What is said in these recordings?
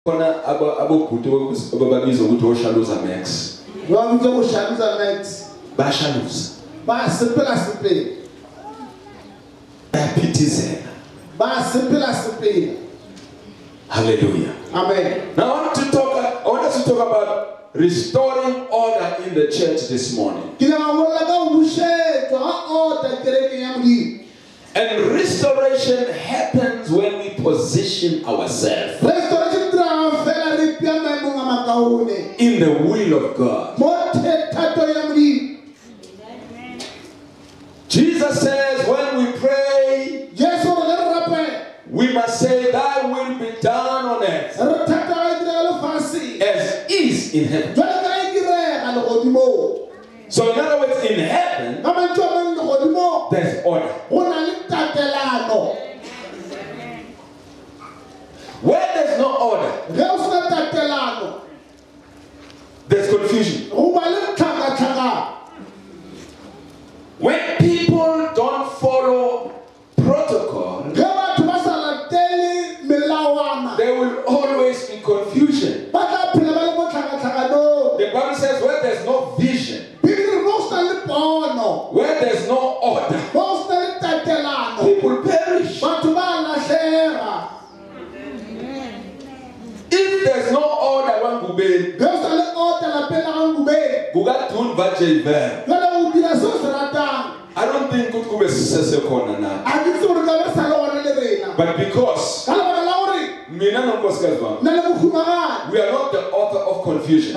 khona abobhuti ababizwa ukuthi oshaluza Max. Wamke ushaluza Max. Bashaluza. Basipela sipela. Bayaphithizela. Basipela sipela. Hallelujah. Amen. Now I want us to talk about restoring order in the church this morning. And restoration happens when we position ourselves in the will of God. Jesus says when we pray, we must say, thy will be done on earth as is in heaven. So in other words, in heaven, there's order. Where there's no order, there's confusion. When people don't follow protocol, there will always be confusion. The Bible says where there's no vision, where there's no order, people perish. If there's no order, I don't think it could be successful now. But because we are not the author of confusion,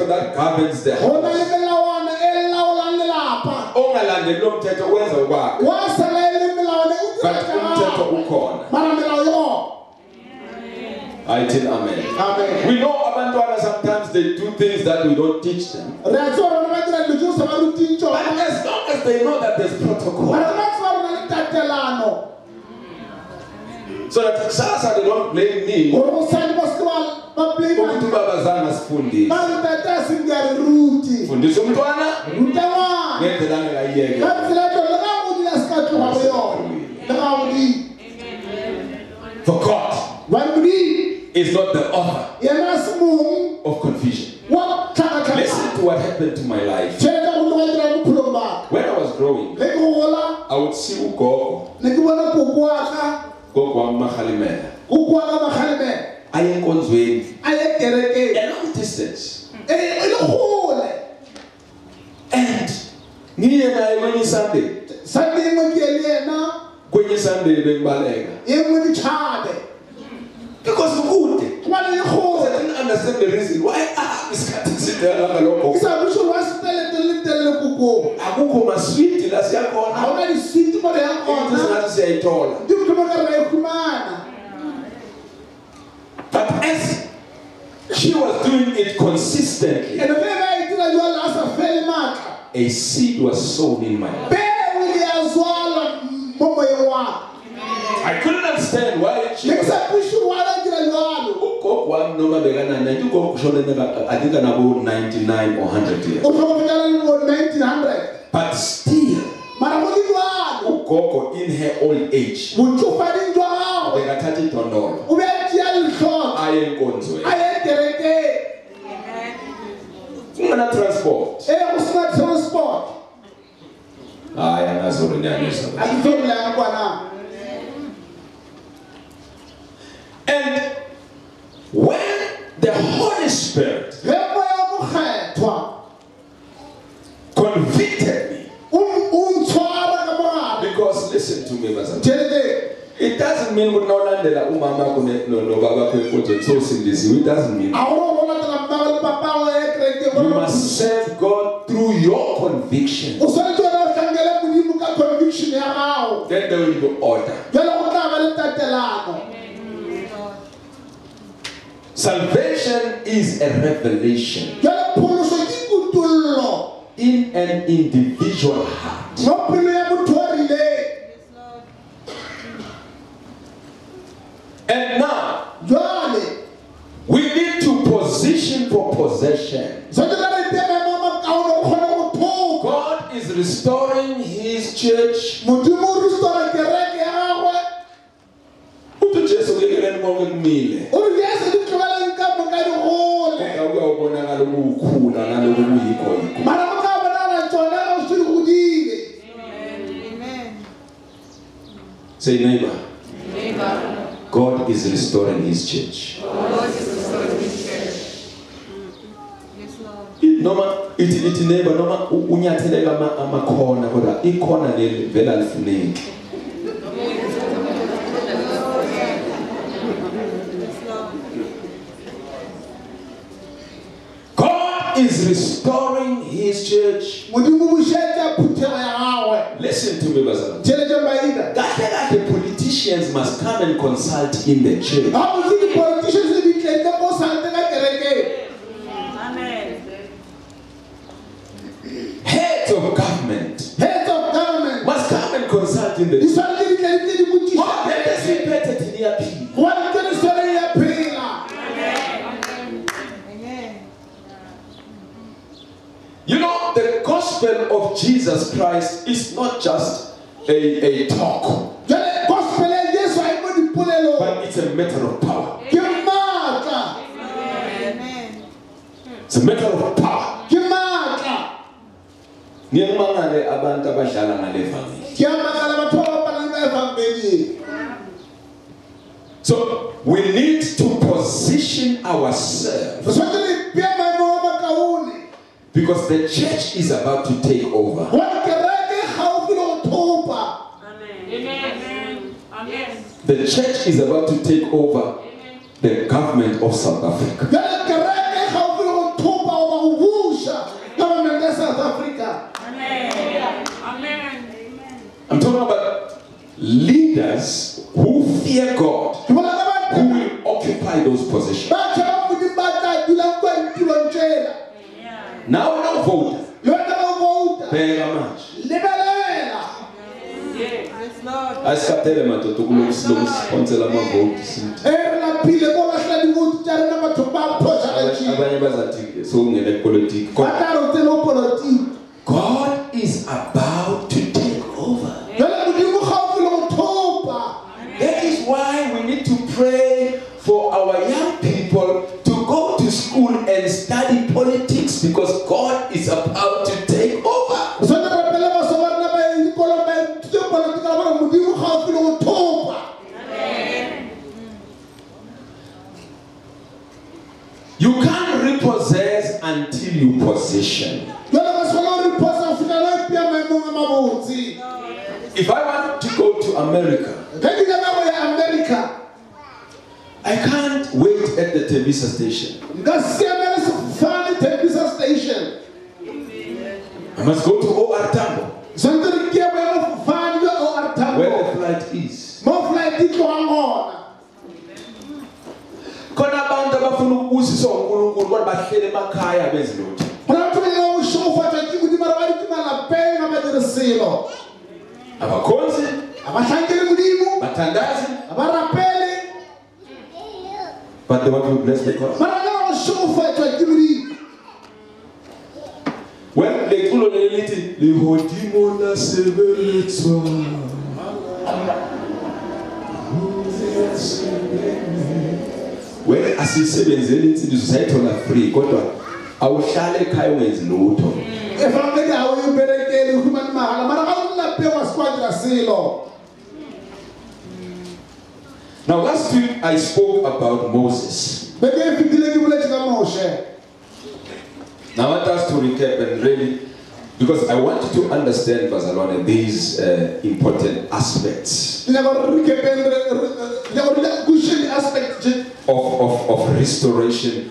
that governs the house. I tell amen. Amen. We know Abantwana sometimes they do things that we don't teach them. But as long as they know that there's protocol, so that Sasa they don't blame me. For God is not the author of confusion. Listen to what happened to my life. When I was growing, I would see Ugogo. Gogo Mahalimena. I am conveying a long distance. And me and I when Sunday. When you Sunday because good. I didn't understand the reason why this can't sit there like a local. Abuko sweet last year. How many sweet for the uncle? It does not say at all. But as she was doing it consistently, a seed was sown in my life. I couldn't understand why she was. I think I'm about 99 or 100 years. But still, Ukoko in her old age, transport. And when the Holy Spirit convicted me, because listen to me, it doesn't mean we no land la umama no baba kwekoje so sindisi. It doesn't mean you must serve God through your conviction. Then there will be order. Salvation is a revelation in an individual heart. And now, we need to position for possession. God is restoring His church. Say neighbor. God is restoring his church. Noma ithi neighbor noma unyatheleka amakhona kodwa ikhona levela lifuneki. God is restoring his church. Listen to me, brother. The politicians must come and consult in the church. Heads of government must come and consult in the church. You know, the gospel of Jesus Christ is not just a talk, but it's a matter of power. It's a matter of power. So we need to position ourselves, because the church is about to take over. The church is about to take over the government of South Africa. I'm talking about leaders who fear God, who will occupy those positions. Now no vote. Very much. I started them to sponsor my vote. God is about to take over. That is why we need to pray for our young people to go to school and study politics, because God is about to take over. You can't repossess until you possession. If I want to go to America, I can't wait at the Tembisa station. I must go to OR Tambo, where the flight is. Abakonzi, batandazi, but they want to bless the cause. When they pull on the little, the hodimona severetwa. When I see seven zenits in the society on a free, I will share a kaiwens loto. If I'm going to be human now, last week I spoke about Moses. Now I want us to recap and really, because I want you to understand, Barcelona, these important aspects of restoration.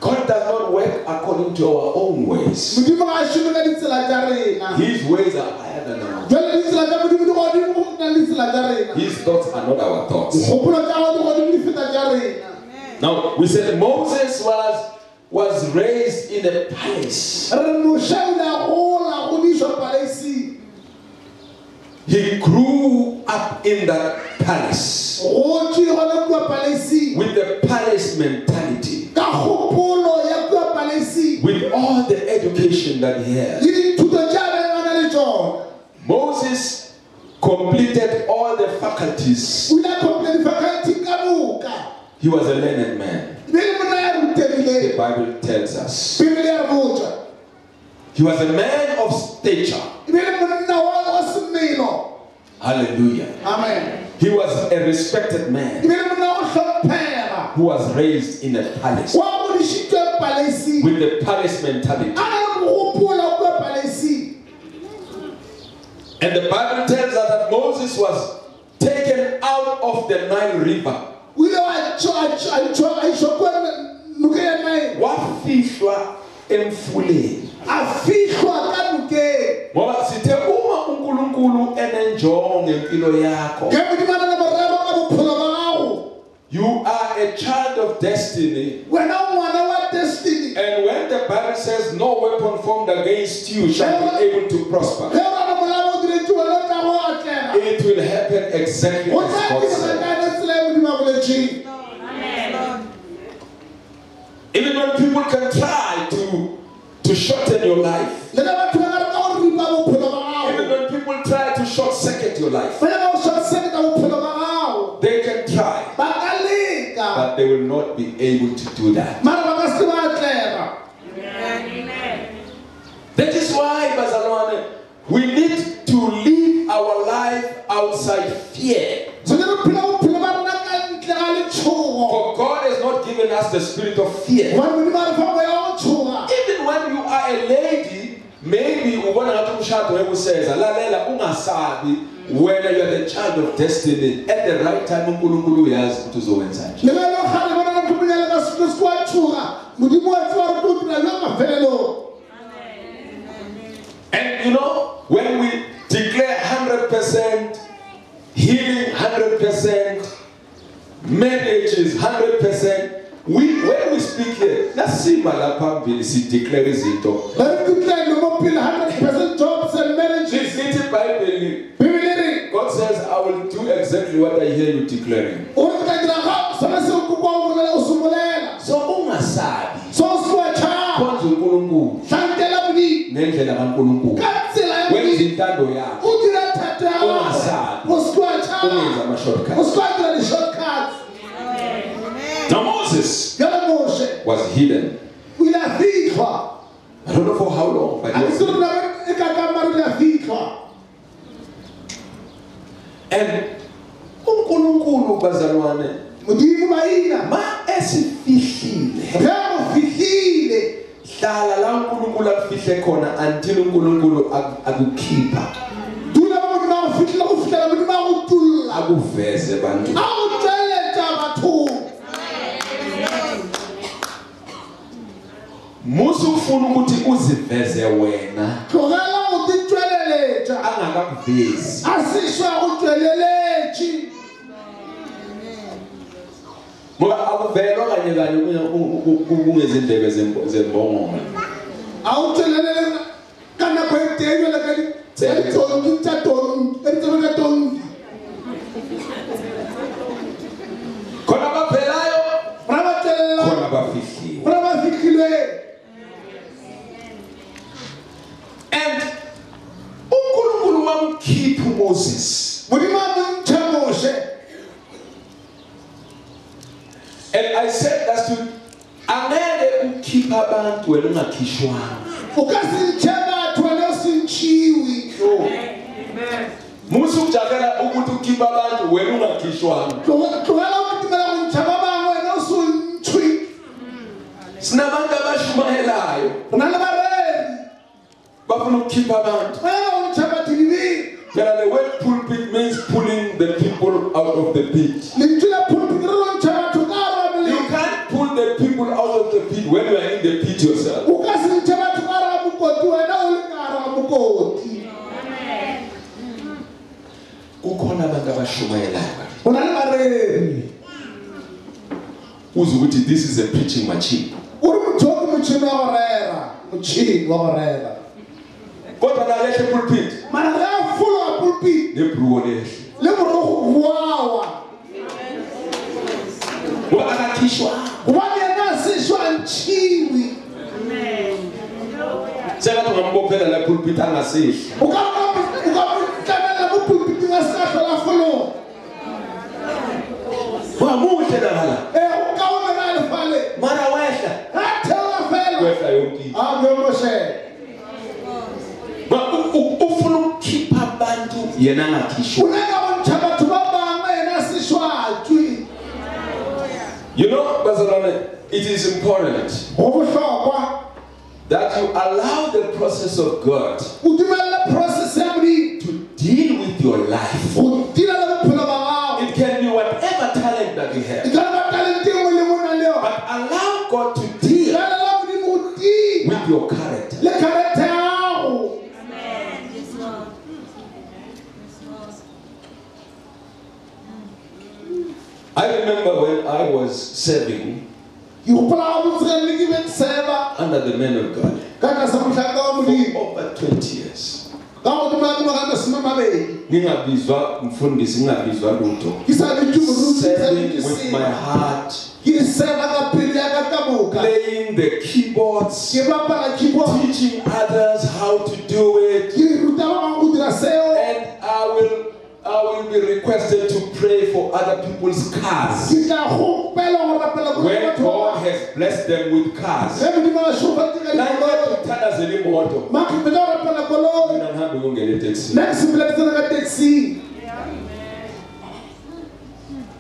God does not work according to our own ways. His ways are higher than ours. His thoughts are not our thoughts. Now, we said Moses was raised in a palace. He grew up in that palace with the palace mentality, with all the education that he had. Moses completed all the faculties. He was a learned man. The Bible tells us. He was a man of stature. Hallelujah. Amen. He was a respected man who was raised in a palace with the palace mentality. And the Bible tells us that Moses was taken out of the Nile River. Wafihlwa emfuleni. Ngoba sithe uma uNkulunkulu enenjongo ngempilo yakho. You are a child of destiny. And when the Bible says no weapon formed against you shall be able to prosper, it will happen exactly as God said. Even when people can try to shorten your life, even when people try to short circuit your life, they can try, but they will not be able to do that. That is why, Bazalwane, we need to live our life outside fear. For God has not given us the spirit of fear. Even when you are a lady, maybe who says, whether you are the child of destiny, at the right time, and you know, when we declare 100% healing, 100% marriages, 100%, when we speak here, that's declare it. 100% jobs and marriages. God says, I will do exactly what I hear you declaring. So ungasabi. Ngendlela kaNkulunkulu wenza intando yakhe ungasabi ungenza ama-shortcuts. Now Moses was hidden. I don't know for how long, but he was hidden. And uNkulunkulu bazalwane ma esifihlile hlala la uNkulunkulu akufihle khona until uNkulunkulu akukhipha akuveze bantu. Musu ufuna ukuthi uziveze wena angakuvezi. Ngoba akuvelwa kanye kanye kungezindlebe zembongoma. Awuthelele kana kwethenyo lakani khona baphelayo khona bafihlile. And uNkulunkulu wamkhipha uMoses. And I said that's to angeke ukhipha abantu wena ungakhishwanga. Musu ujalela ukuthi ukhipha abantu wena ungakhishwanga. Sinabantu abashumayelayo bafuna ukukhipha abantu. The word pulpit means pulling the people out of the pit. You can't pull the people out of the pit when you are in the pit yourself. Kukhona abantu abashumayelayo. Uze ukuthi this is a preaching machine. Kodwa nalehle pulpit. Lebruone. Akakhishwa. Seka tungambophela la pulpit angasihli. You know, Bazalone, it is important that you allow the process of God to deal with your life. It can be whatever talent that you have. But allow God to deal with your character. I remember when I was serving under the man of God for over 20 years. Serving with my heart, playing the keyboards, teaching others how to do it, and I will be requested to pray for other people's cars. When God has blessed them with cars,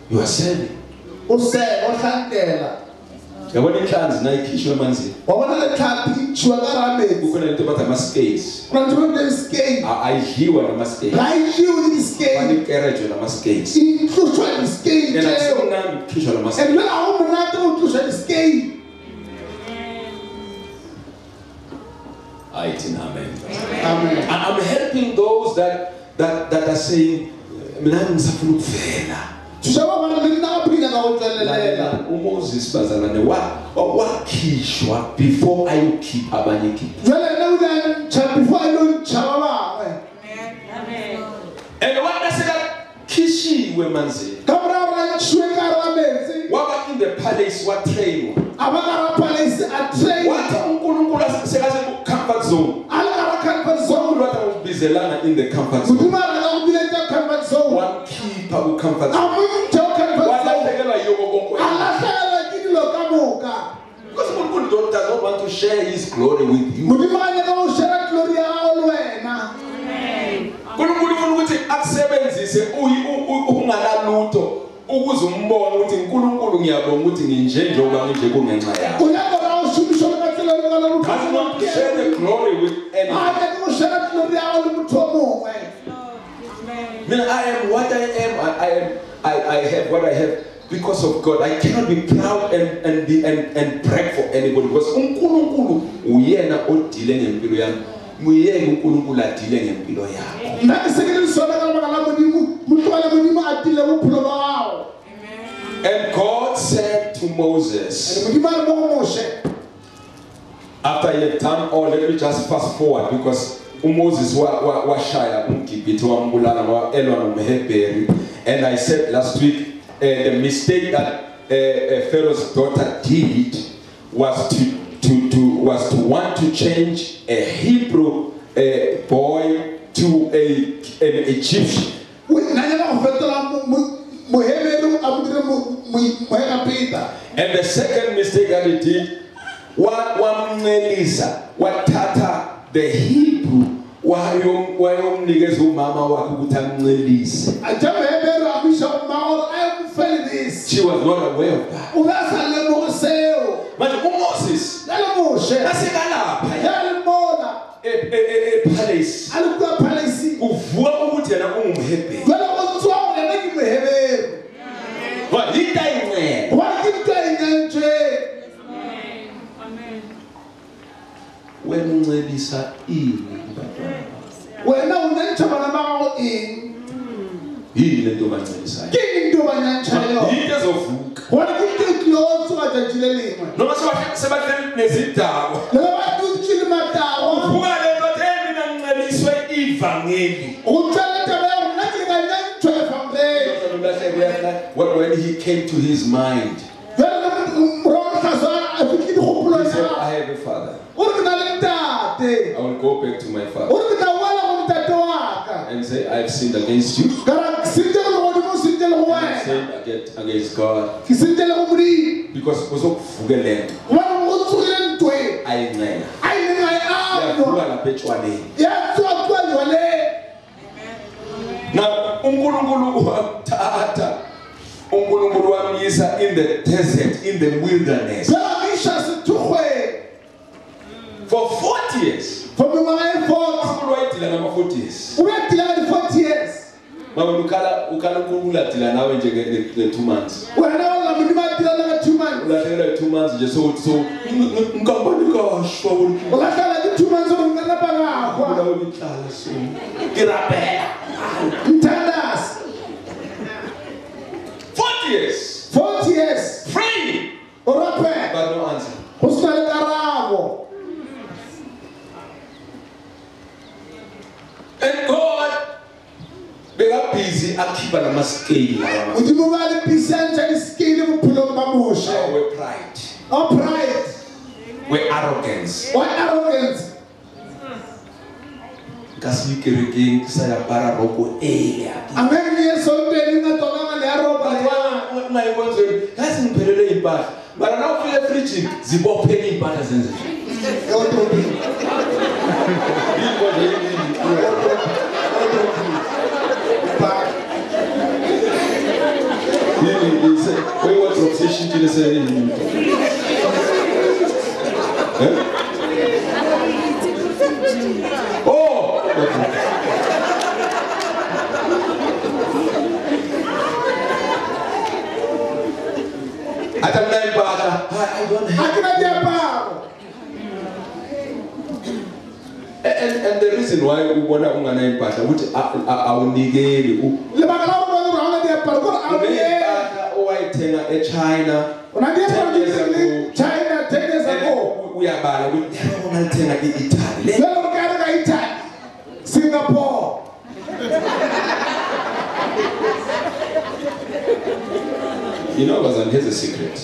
you are serving. Yabona inhlanzi nayikhishwe emanzini. Kukhona into bathi ama-skates. Ayidliwa nama-skates. Banikerejwe nama-skates. And akusemnandi ukukhishwa nama-skates. Amen. I'm helping those that are saying, mina ngisafuna ukuvela. Moses bazalwane wakhishwa before ayokhipha abanye kithi. And wakasekakhishiwe manzini waba in the palace watrainwa wathi uNkulunkulu sekase ku-comfort zone wabizelana in the comfort zone wakhipha ku-comfort zone. Because God does not want to share His glory with you. Share the glory with anyone. I am what I am. I have what I have because of God. I cannot be proud and brag for anybody because uNkulunkulu uyena odile ngempilo yami. Muyeke uNkulunkulu adile ngempilo yakho. And God said to Moses, after he had done all, let me just fast forward because Moses washaya umgibhithe wambulala waelwa nomhebheri. And I said last week the mistake that Pharaoh's daughter did was to want to change a Hebrew boy to an Egyptian. And the second mistake that he did was wathatha the Hebrew wayomnikeza umama wakhe ukuthi amncelise. She was not aware of that. Manje uMoses asekalapha epalace uvuka ukuthi yena ungumhebheru. When uncelisa ini wena unenjabana nawo ini yini lento bancelisayo into banyanchayo into ezovuka wona into close wajajilelwe noma sebahleli nezidaba noma uthile madawo uvuka lento mina ngiceliswe ivangeli uthele taba nathi kanyanchwe fambe when he came to his mind he said, I have a father. I will go back to my father and say, I have sinned against you. I have sinned against God. Because Now, uNkulunkulu wathatha uNkulunkulu wamisa in the desert, in the wilderness. For 40 years. For 40 years. Mama ukala uNkulunkulu adila nawe nje the 2 months. Wena uladila 2 months. Uladila 2 months nje so ngikambani kashwa ukuthi. Uladila 2 months ngikala bangakho. Ula ulihlala so. Kirapela. Mthandazi. 40 years. 40 years. Praying. Urapela. But no answer. Usale karabo. And God they are busy akhipha nama scale lawa. Uthi mobile busy njani scale muphilo bamusha. We pride. Oh pride. We arrogance. What arrogance? Kasi kerekeng saya para roko eya. Amen yesontweni ngatolanga le roba la. Ungayibonzwe kasi ngiphelele impahla. Mara na ufike fridge zibophele impahla zenze. Yodwa. He said, when was obsession to say? Oh! I don't know about that. I don't have. And the reason why we want to which I will negate China 10 years ago. China 10 years ago. We are bad. We never want to Italy. Singapore. You know, here's a secret.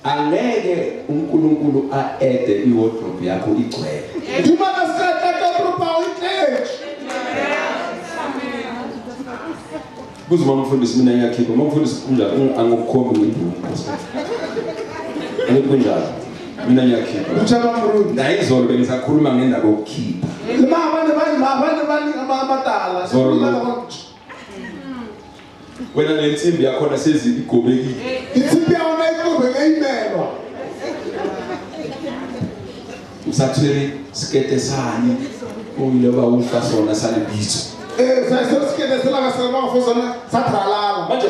Angeke uNkulunkulu aede iwardrobe yakho igcwele. Kuze mfundisi mina ngiyakhipha mfundisi kunjalo angikukhomba ngiduma. Angikunjalo. Mina ngiyakhipha. Ngayizolo bengisakhuluma ngendaba yokukhipha. Abantu amadala. Wena le nsimbi yakho nasezi igobekile. Insimbi yakho igobeke imelwa. Usathwele skete sani uyile ba ufa sona sale bitso. Sayiso skete sela ka sela ba sona satralala. Manje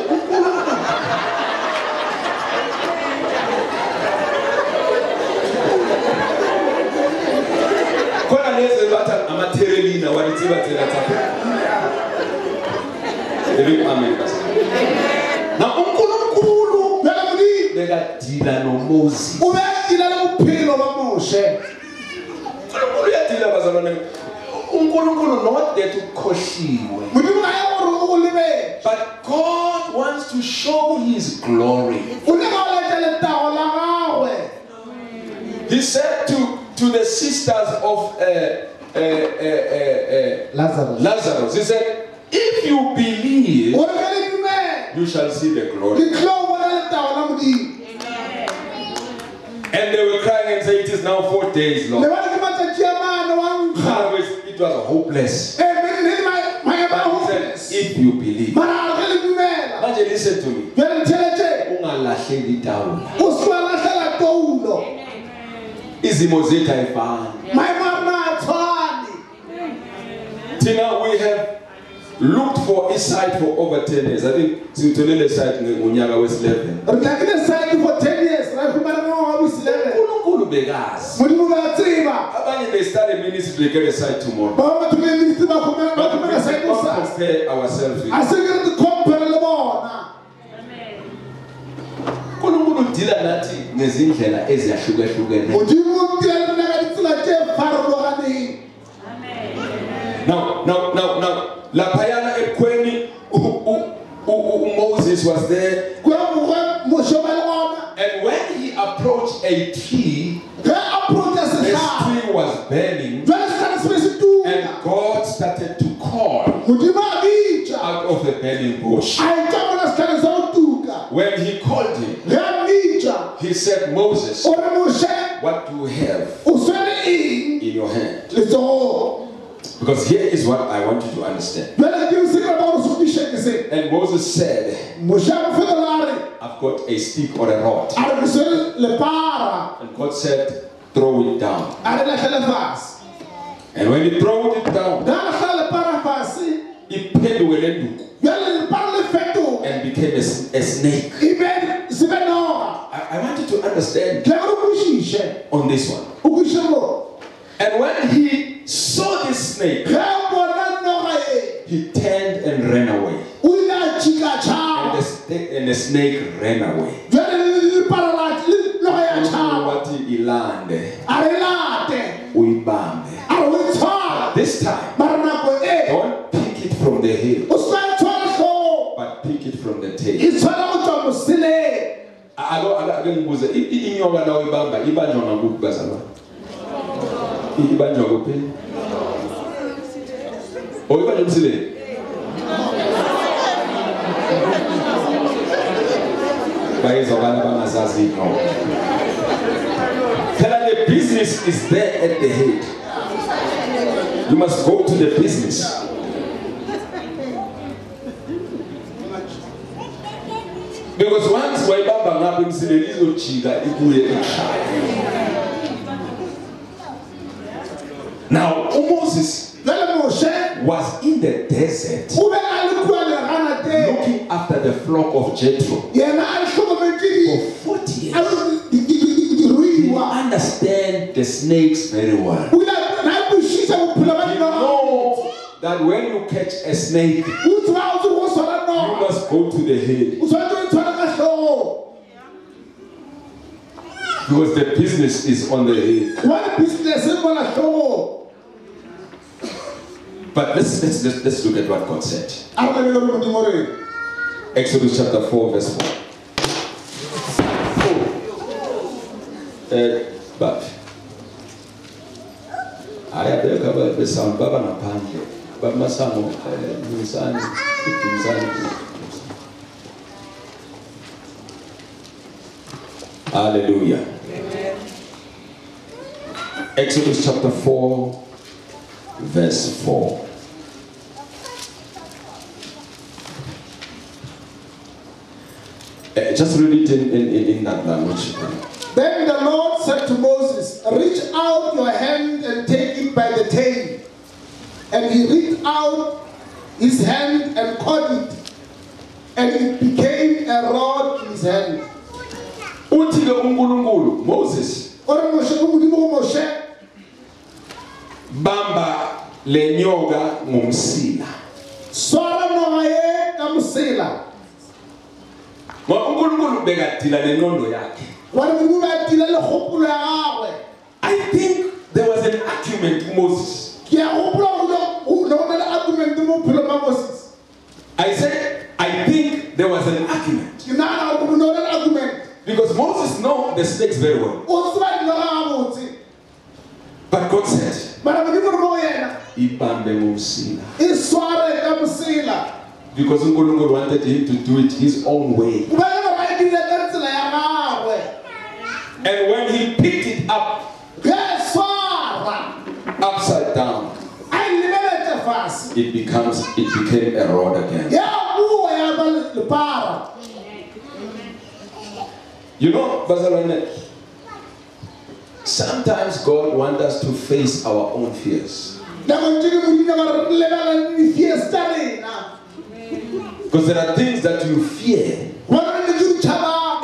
kona lezi batha amatherelina walithi bathela tsapha. Amen. Now, uNkulunkulu bekadila noMoses. Ubedila nokuphilo baMoshe. uNkulunkulu uyadila bazalwane. uNkulunkulu not there to khoshiwe. But God wants to show His glory. He said to the sisters of Lazarus, He said, if you believe, you shall see the glory. And they were crying and saying, it is now 4 days long. It was hopeless. But he said, if you believe. But listen to me. We have looked for a site for over 10 years. I think Zutolele site in Unyaga West 11. For 10 years, they started ministry to get a site tomorrow. But we cannot compare ourselves with Now, La Payana Ekweni, Moses was there. And when he approached a tree, the tree was burning. And God started to call out of the burning bush. When he called him, he said, Moses, what do you have in your hand? Because here is is what I want you to understand. And Moses said, I've got a stick or a rod. And God said, throw it down. And when he threw it down, it and became a snake. I want you to understand on this one. And when he saw this snake, he turned and ran away. And the snake ran away. This time, don't pick it from the head, but pick it from the tail. The business is there at the head. You must go to the business. Because once now Moses was in the desert looking after the flock of Jethro for 40 years. He understands the snakes very well. You know that when you catch a snake, you must go to the head. Because the business is on the head. But let's look at what God said. Exodus chapter 4 verse 4. But I have the sound Baba Napanje, but Masamo, hallelujah. Amen. Exodus chapter 4 verse 4. Just read it in that language. Then the Lord said to Moses, reach out your hand and take it by the tail. And he reached out his hand and caught it. And it became a rod in his hand. Moses. Bamba lenyoga ngumsila. Swara nogaye kamusila. uNkulunkulu bekadila lenondo yakhe. I think there was an argument to Moses. I said, I think there was an argument. Because Moses knows the snakes very well. But God said, because uNkulunkulu wanted him to do it his own way. And when he picked it up, upside down, it became a rod again. You know, sometimes God wants us to face our own fears. Because there are things that you fear,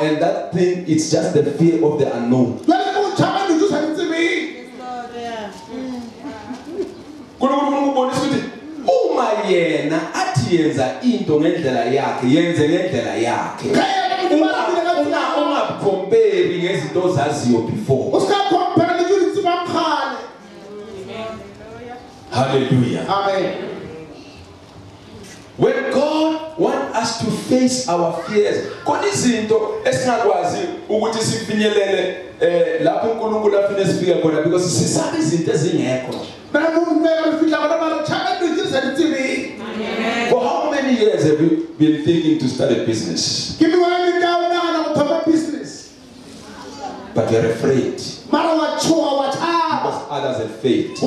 and that thing is just the fear of the unknown. Hallelujah. Amen. When God wants us to face our fears, because for how many years have you been thinking to start a business? But you're afraid. because others have failed.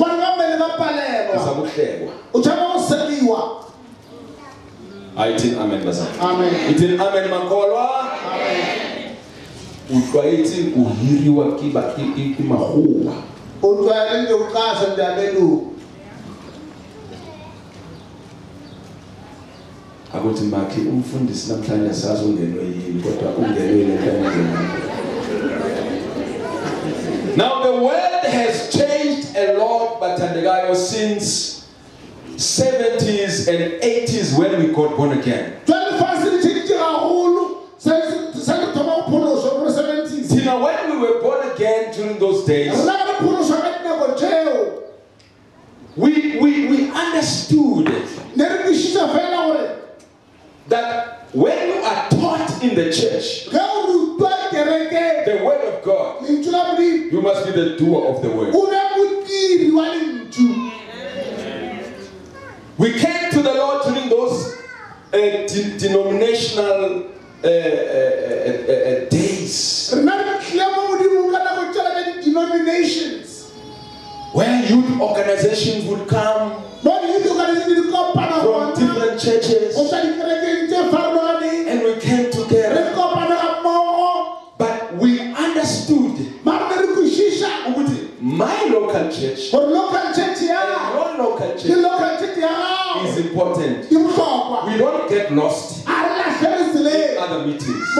I think amen bazali. Amen. It is amen makholwa. Amen. Utlwaetse o hiriwa ke ba ke magoba. Utlwaele nje uqasha ndabelu. Akuthi makhe umfundisi namhlanje asazi ungenwe yini kodwa ungenwe lento. Now the world has changed a lot, but since 70s and 80s when we got born again. Now when we were born again during those days, we understood that when you are taught in the church the word of God, you must be the doer of the word. We came to the Lord during those denominational days where youth organizations would come from different churches and we came together. But we understood my local church and your local church is important. We don't get lost in other meetings.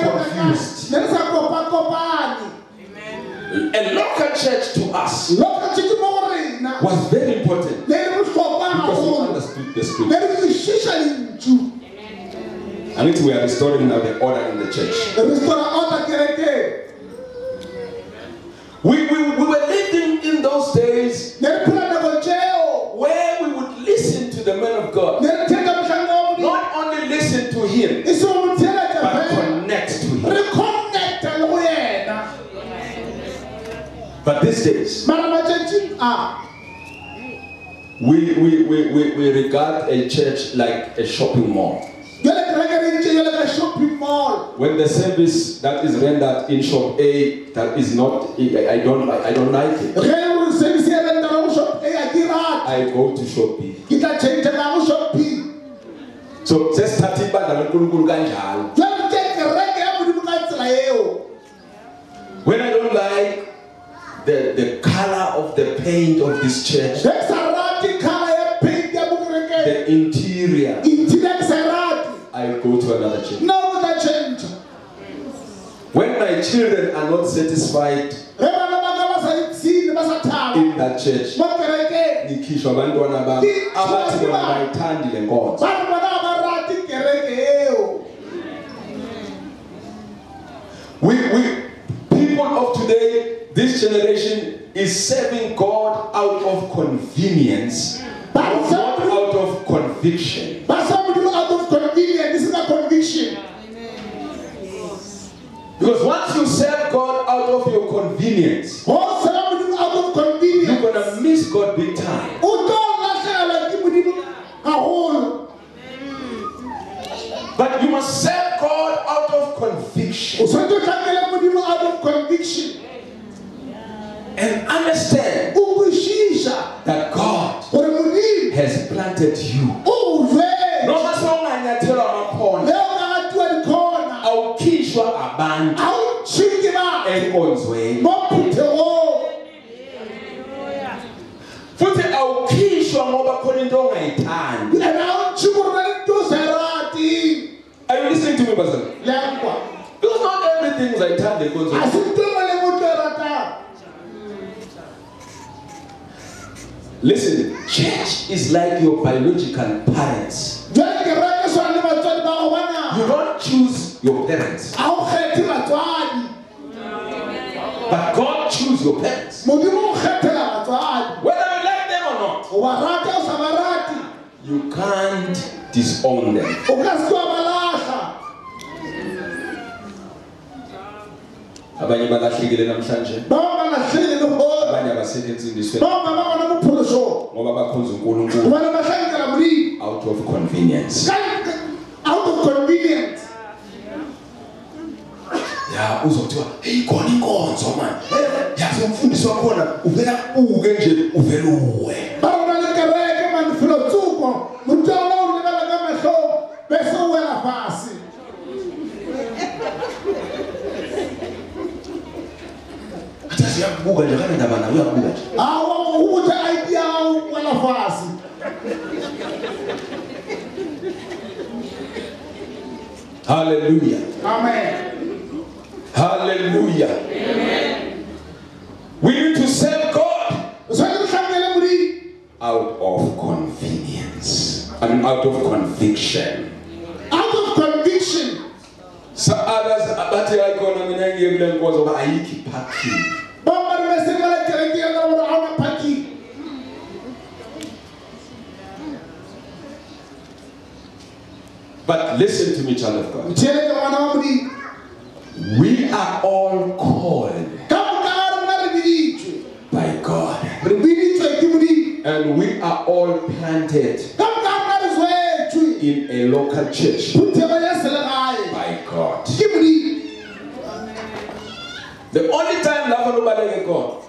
Confused. A local church to us was very important because we understood the scripture. And we are restoring now the order in the church. We were living in those days where we would listen to the man of God. Not only listen to him, but connect to him. But these days, we regard a church like a shopping mall. When the service that is rendered in shop A, that is not, I don't like it. I go to shop B. So just starting by when I don't like the color of the paint of this church, the interior, I go to another church. When my children are not satisfied in that church, people of today, this generation is serving God out of convenience, not out of conviction. Because once you serve God out of your convenience, you're going to miss God big time. But you must serve God out of conviction. And understand that God has planted you. No matter are you listening to me, Pastor? Because not everything is like time they go to. Listen, church is like your biological parents. You don't choose your parents, but God chooses your parents. Whether you like them or not, you can't disown them. Abanye balahlekile namhlanje. Abanye abasebenzi indiswe. Ngoba bakhonza uNkulunkulu out of convenience. convenient. Yeah, uzothiwa hey khona inkonzo man. Yazi umfundisi wakhona uvela uke nje uveluwe. Bawona kereke man filotsuko, mutolo ulibala ngamehlo bese uwela fasi. Athazi yakubuka nje kana ndaba nawe uyakubuka nje. Awu ukuthi idea uwela fasi. Hallelujah. Amen. Hallelujah. Amen. We need to serve God out of convenience. I mean, out of conviction. Out of conviction. So others, but I go on and was of Aiki Paki. But listen to me, child of God. We are all called by God. And we are all planted in a local church by God. The only time nobody God.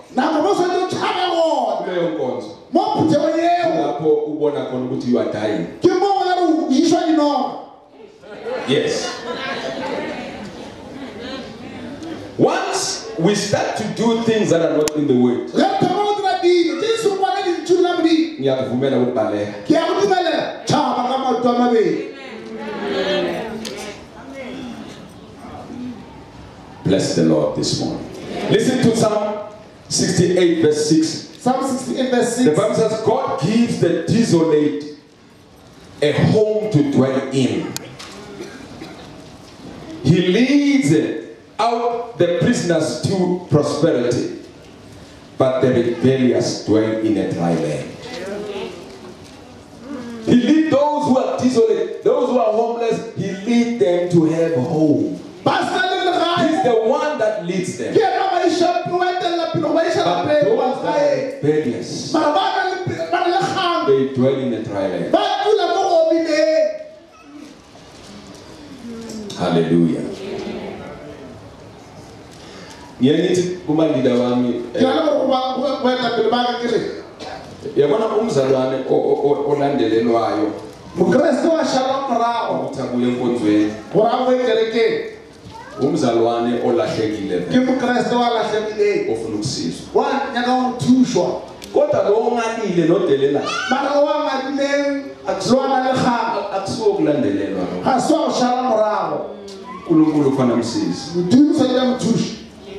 You are dying. Yes. Once we start to do things that are not in the way, bless the Lord this morning. Listen to Psalm 68 verse 6. Psalm 68 verse 6. The Bible says God gives the desolate a home to dwell in. He leads out the prisoners to prosperity, but the rebellious dwell in a dry land. He leads those who are desolate, those who are homeless, he leads them to have home. He's the one that leads them. But those that are rebellious, they dwell in a dry land. Hallelujah. Ngiyangithi kuma leader wami yabona umzalwane olandelelwayo uKristu washala marawo uthabuye enkonzweni orawe ekerekeni umzalwane olahlekile ke uKristu walahlekile ofuna ukusizwa wanyaka uthushwa kodwa lo ongalile nodelela mara wangalile akuzwana lekhaya akusuka ukulandelelwa lo aswa ushala marawo uNkulunkulu ufana umsizi udinisa yamthusha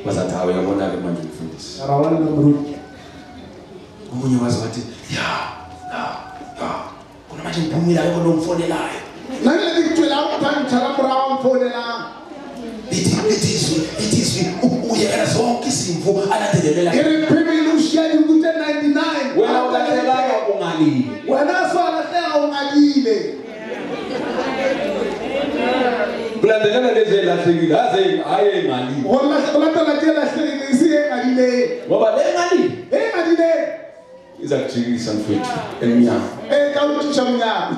bazathawe yabona ke manje umfundisi arawani nomruti umunye wazi wathi kuna manje ngiphumile akho lo mfonelayo nale ngicela ukuthanda chala marawo mfonela lithi uyekela zonke izimvu alandelela ngiriphimile ushiya ukuthi 99 wena ulahlekanga ungalile wena swalahleka ungalile kulandelela lezi elahlekile hayi engalile wallahi ke lahlekile isiyengalile ngoba le engalile engalile iza kujikisa mfethu emnyama kawuthisha mnyama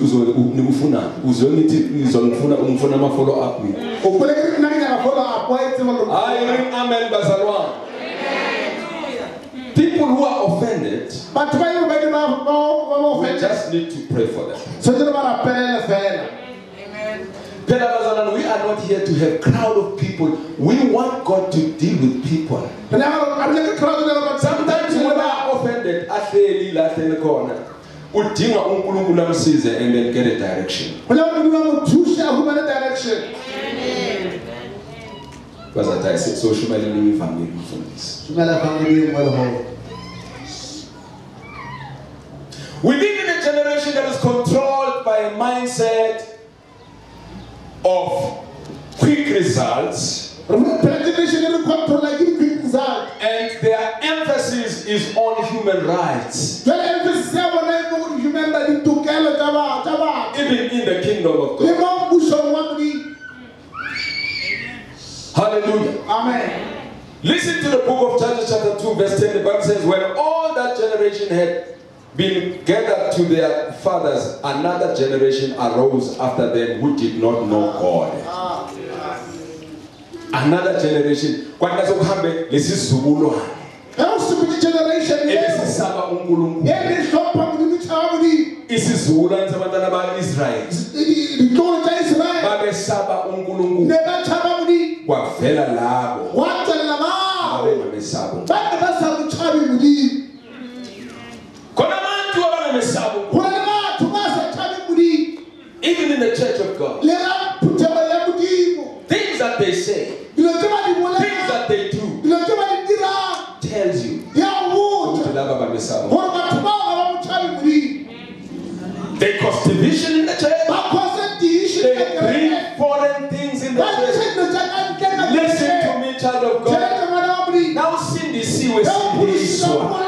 uzonifuna uzonithi ngizongifuna ama follow up ukhuleke nangina follow up wayetsema lo amen bazalwane. People who are offended, we just need to pray for them. Amen. We are not here to have a crowd of people. We want God to deal with people. Sometimes when we are offended, udinga uNkulunkulu amsize and then get a direction. Bazatha so shumela imivangeli mfundisi. We live in a generation that is controlled by a mindset of quick results. And their emphasis is on human rights. Even in the kingdom of God. Hallelujah. Amen. Listen to the book of Judges chapter 2 verse 10. The Bible says, when all that generation had been gathered to their fathers, another generation arose after them who did not know God. Another generation. Isizulwane sabantwana ba-Israyeli babesaba uNkulunkulu kwavela labo abengamesaba khona abantu abangamesaba even in the church of God. Things that they say, things that they do tells you they cause division in the church. They bring foreign things in the church. Listen to me, child of God. Now sin the sea with sin this one.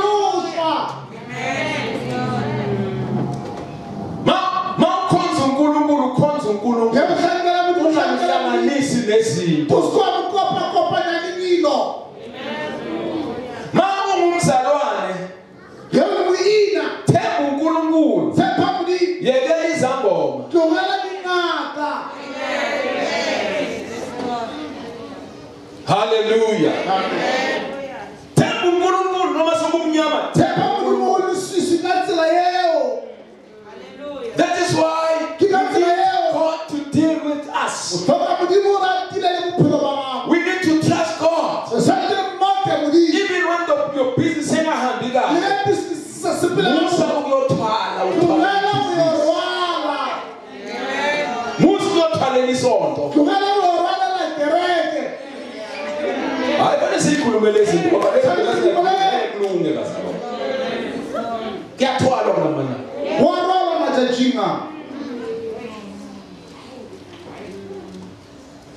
Hallelujah. That is why we need God to deal with us. We need to trust God. Even when your business is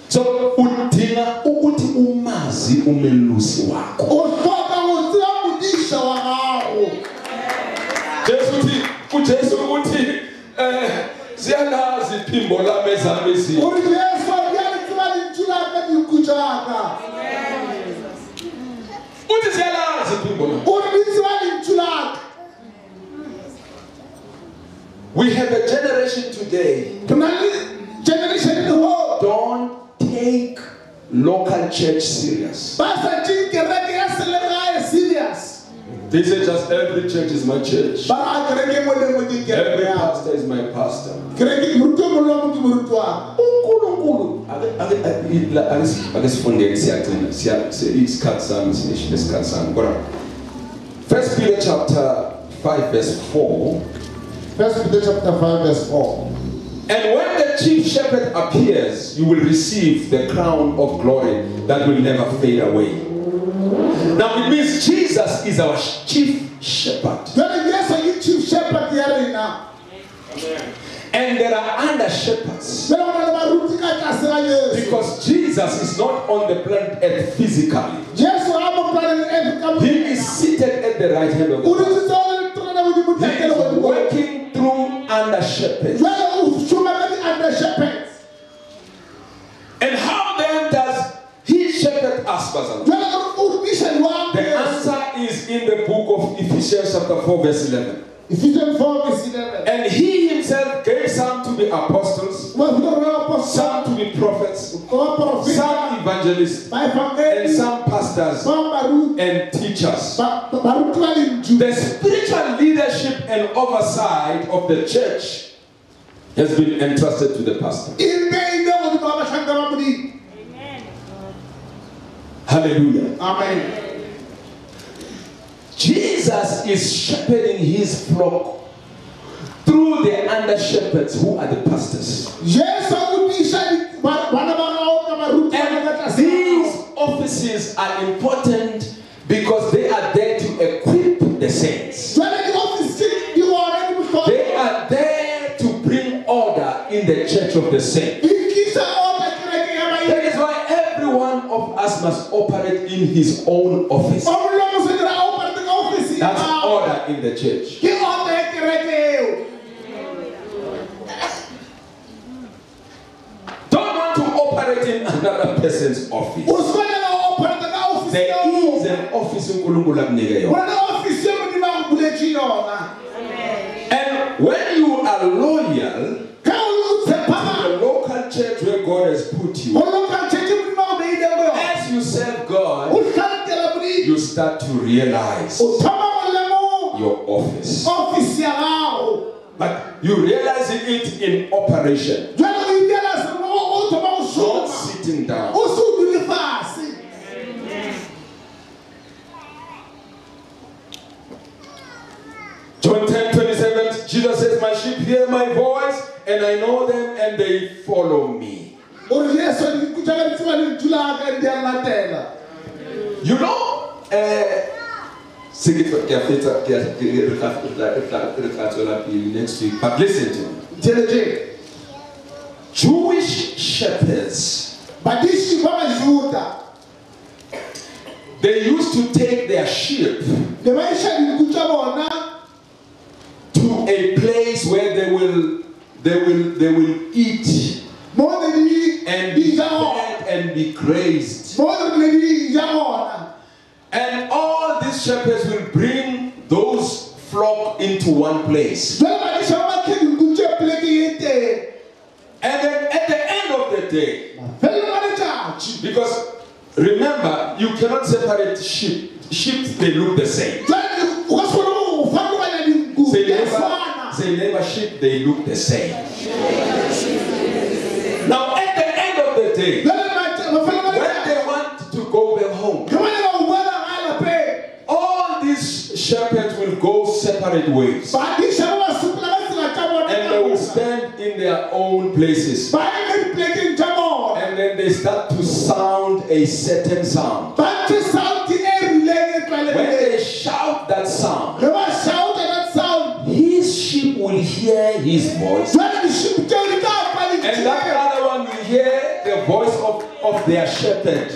so udinga ukuthi umazi umelusi wakho. Jesu uthi siyalazi iphimbo lami ezami izini. Uthi siyalazi iphimbo lami. We have a generation today. Don't take local church serious. They say just every church is my church. Every pastor is my pastor. First Peter chapter 5 verse 4. First Peter chapter 5 verse 4. And when the chief shepherd appears, you will receive the crown of glory that will never fade away. Now it means Jesus is our chief shepherd. And there are under shepherds. Because Jesus is not on the planet Earth physically. He is seated at the right hand of the Father. He is working through under shepherds. And how then does he shepherd us, Pastor? The answer is in the book of Ephesians chapter 4 verse 11. Ephesians 4 verse 11. And he himself gave some to be apostles, some to be prophets, some evangelists, and some pastors and teachers. The spiritual leadership and oversight of the church has been entrusted to the pastor. Hallelujah. Amen. Jesus is shepherding his flock through the under shepherds who are the pastors. And these offices are important because they are there to equip the saints. They are there to bring order in the church of the saints. That is why every one of us must operate in his own office. That's order in the church. Don't want to operate in another person's office. There is an office in Kulungula. when you are loyal to the local church where God has put you, as you serve God, you start to realize your office. But you realize it in operation, not sitting down. John 10:27, Jesus says, my sheep hear my voice, and I know them, and they follow me. You know, next week, but listen to me. Jewish shepherds, they used to take their sheep to a place where they will eat and be fed and be grazed. And all these shepherds will bring those flock into one place. And then at the end of the day, because remember, you cannot separate sheep. Sheep, they look the same. Say neighbor sheep, they look the same. Now at the end of the day, when they want to go back home, all these shepherds will go separate ways. And they will stand in their own places. And then they start to sound a certain sound. When they shout that sound, his sheep will hear his voice. And that other one will hear the voice of their shepherd.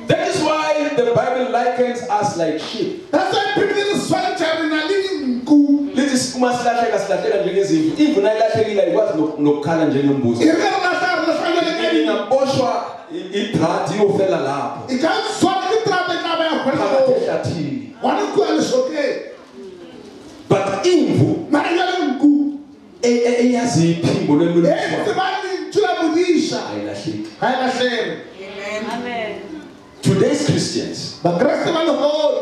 That is why the Bible likens us like sheep. That's why people but today's Christians,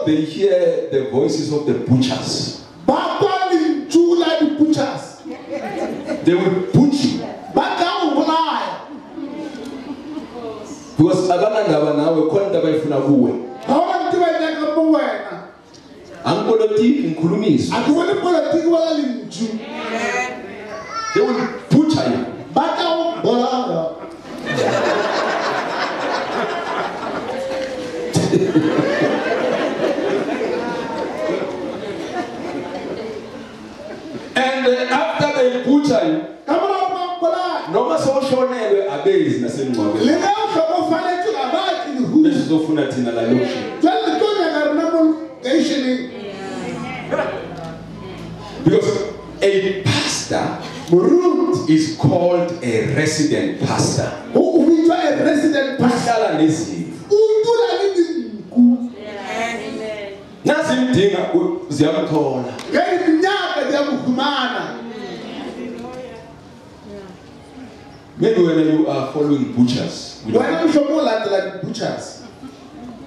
they hear the voices of the butchers. They will butcher you. Because they will butcher you. And after they butcher you, no matter so sure never obeys na same one. This is often at in a because a pastor is called a resident pastor. Who is a resident pastor? Maybe when you are following butchers, like butchers,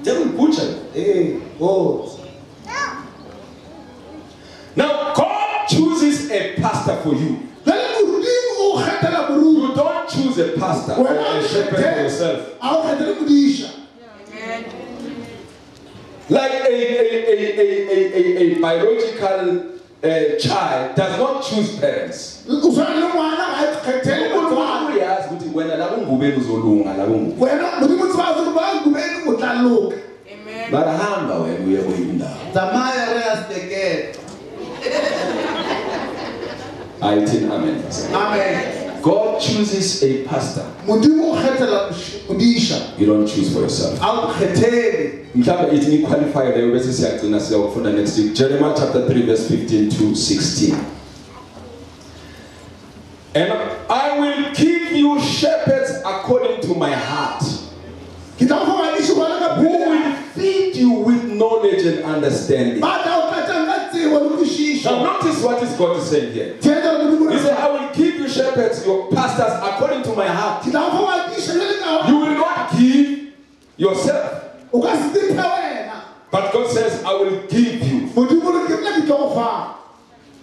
they will butcher. Now God chooses a pastor for you. You don't choose a pastor or a shepherd for yourself. Like a biological child does not choose parents. Amen. God chooses a pastor. You don't choose for yourself. Jeremiah chapter 3 verse 15 to 16. And I will give you shepherds according to my heart, who will feed you with knowledge and understanding. Now notice what is God is saying here. He said, I will give you shepherds, your pastors, according to my heart. You will not give yourself. But God says, I will give you.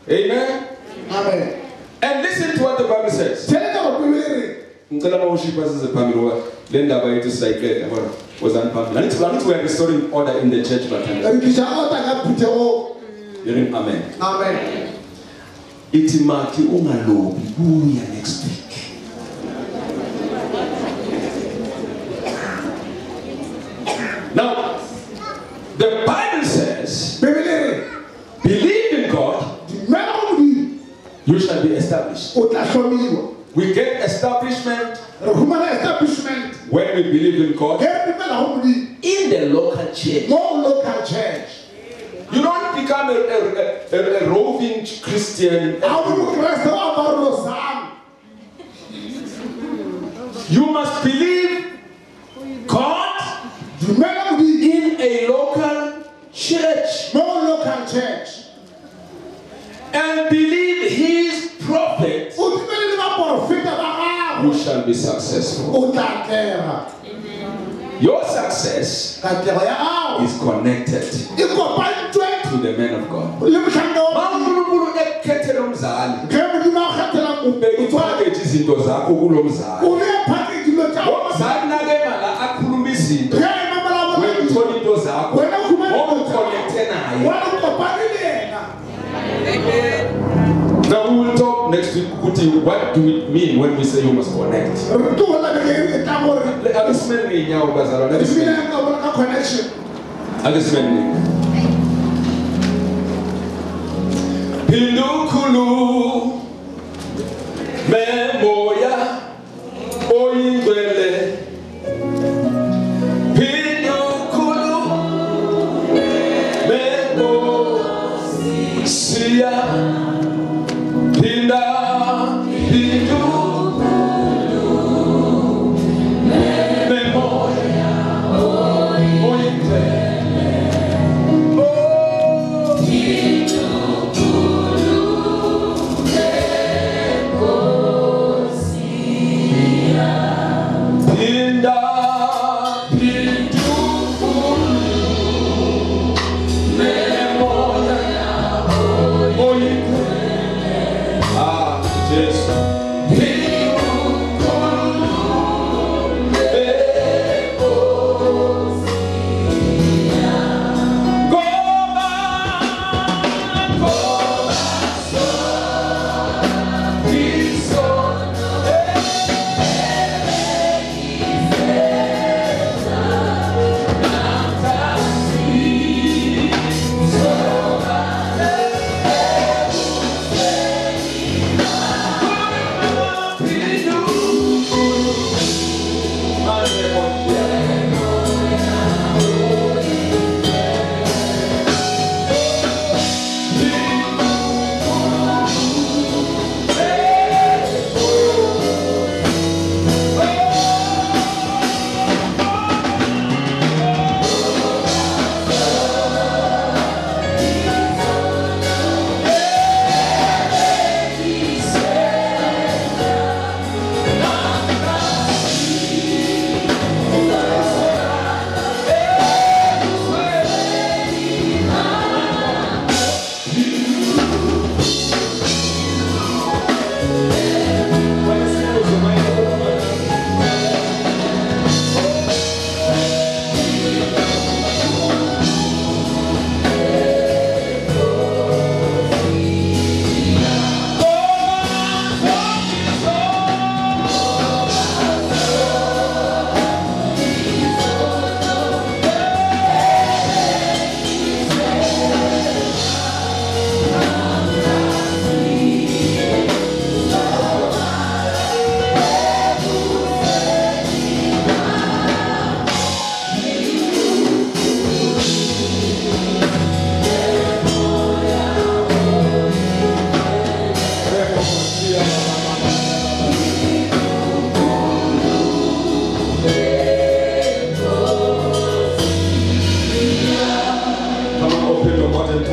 Amen? Amen. And listen to what the Bible says. I need to have restoring order in the church. Amen. Amen. Itimaki ungalobi buya next week. Now, the Bible says, believe in God, you shall be established. We get establishment when we believe in God in the local church. You don't become a roving Christian. You must believe God in a local church. And believe His prophet, you shall be successful. Your success is connected to the man of God. Now we will talk next week. What do we mean when we say you must connect? Pindukulu memoya oyingwele. Pindukulu memoya pinda pindukulu memoya oyingwele. Oh,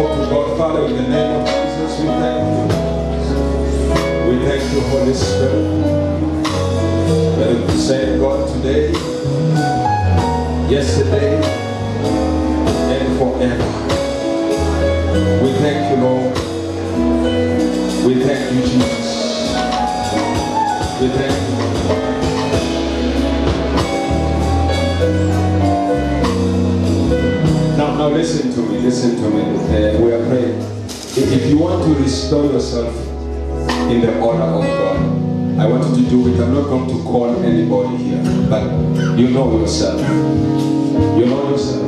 talk to God. Father, in the name of Jesus, we thank you. We thank you, Holy Spirit. Let it be said, God, today, yesterday, and forever. We thank you, Lord. We thank you, Jesus. We thank you, Lord. Now listen to me, listen to me. We are praying. If you want to restore yourself in the order of God, I want you to do it. I'm not going to call anybody here, but you know yourself. You know yourself.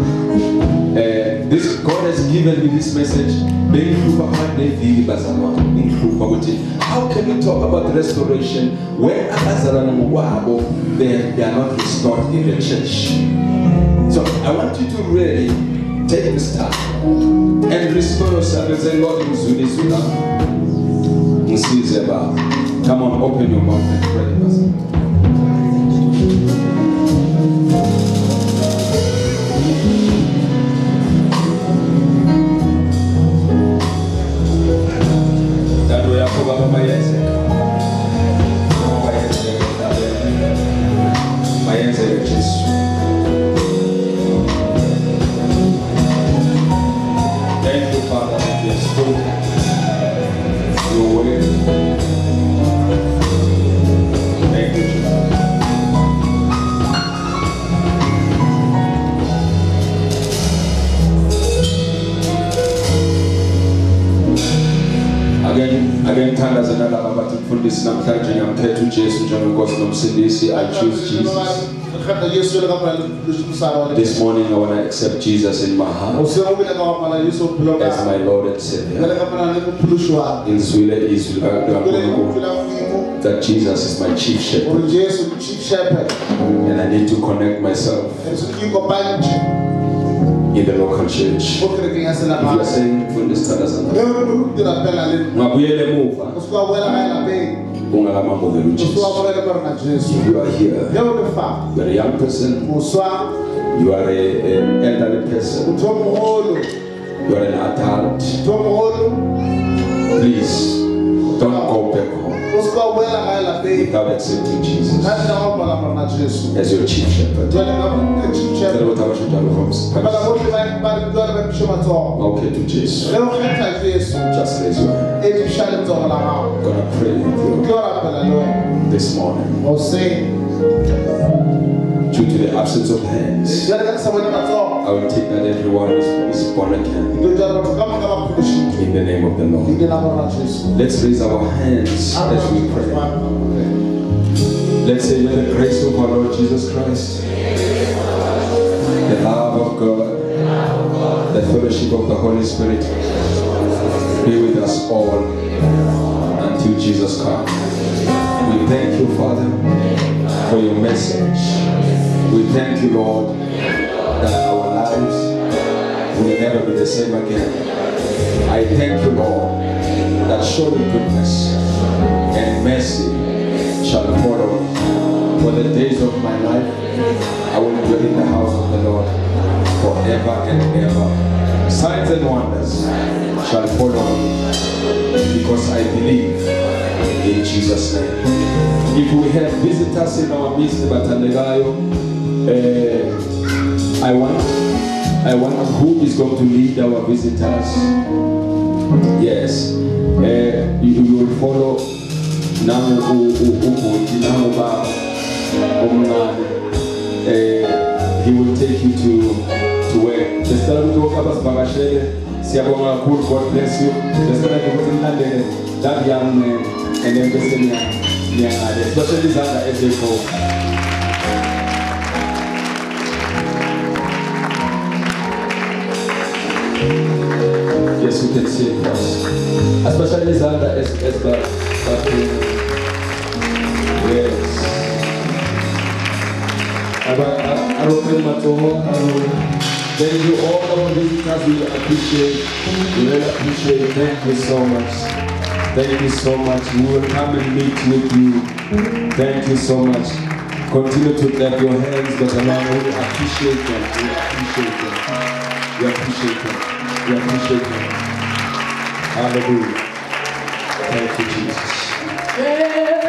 This God has given me this message. How can you talk about restoration when they are not restored in the church? So I want you to really take this time and restore yourself and say, Lord, come on, open your mouth and pray. Thank you, Father, that you have spoken your word. Thank you, Jesus. Again, thandas another about for this namhlanje ngiyamkhetha uJesu njengenkosi nomsindisi. I choose Jesus. This morning I want to accept Jesus in my heart as my Lord and Savior. That Jesus is my chief shepherd. And I need to connect myself in the local church. If you are saying for this you are here. You are a young person. You are an elderly person. You are an adult. Please don't go back home without accepting Jesus as your chief shepherd. Okay, to Jesus. Just raise your hand. I'm gonna pray with you this morning. Due to the absence of hands, I will take that everyone is born again. In the name of the Lord. Let's raise our hands as we pray. Let's say, may the grace of our Lord Jesus Christ, the love of God, the fellowship of the Holy Spirit be with us all until Jesus comes. We thank you, Father, for your message. We thank you, Lord, that our lives will never be the same again. I thank you, Lord, that surely goodness and mercy shall follow for the days of my life. I will dwell in the house of the Lord forever and ever. Signs and wonders shall follow me because I believe in Jesus' name. If we have visitors in our midst, I want who is going to lead our visitors. Yes, you will follow now. He will take you to where. God bless you. That young man and then especially Zanda as they go. Yes, you can see it us. Especially Zanda as the yes. Thank you all our visitors. We appreciate. We really appreciate. Thank you so much. Thank you so much. We will come and meet with you. Thank you so much. Continue to clap your hands, but we appreciate them. We appreciate them. We appreciate them. We appreciate you. Hallelujah. Thank you, Jesus.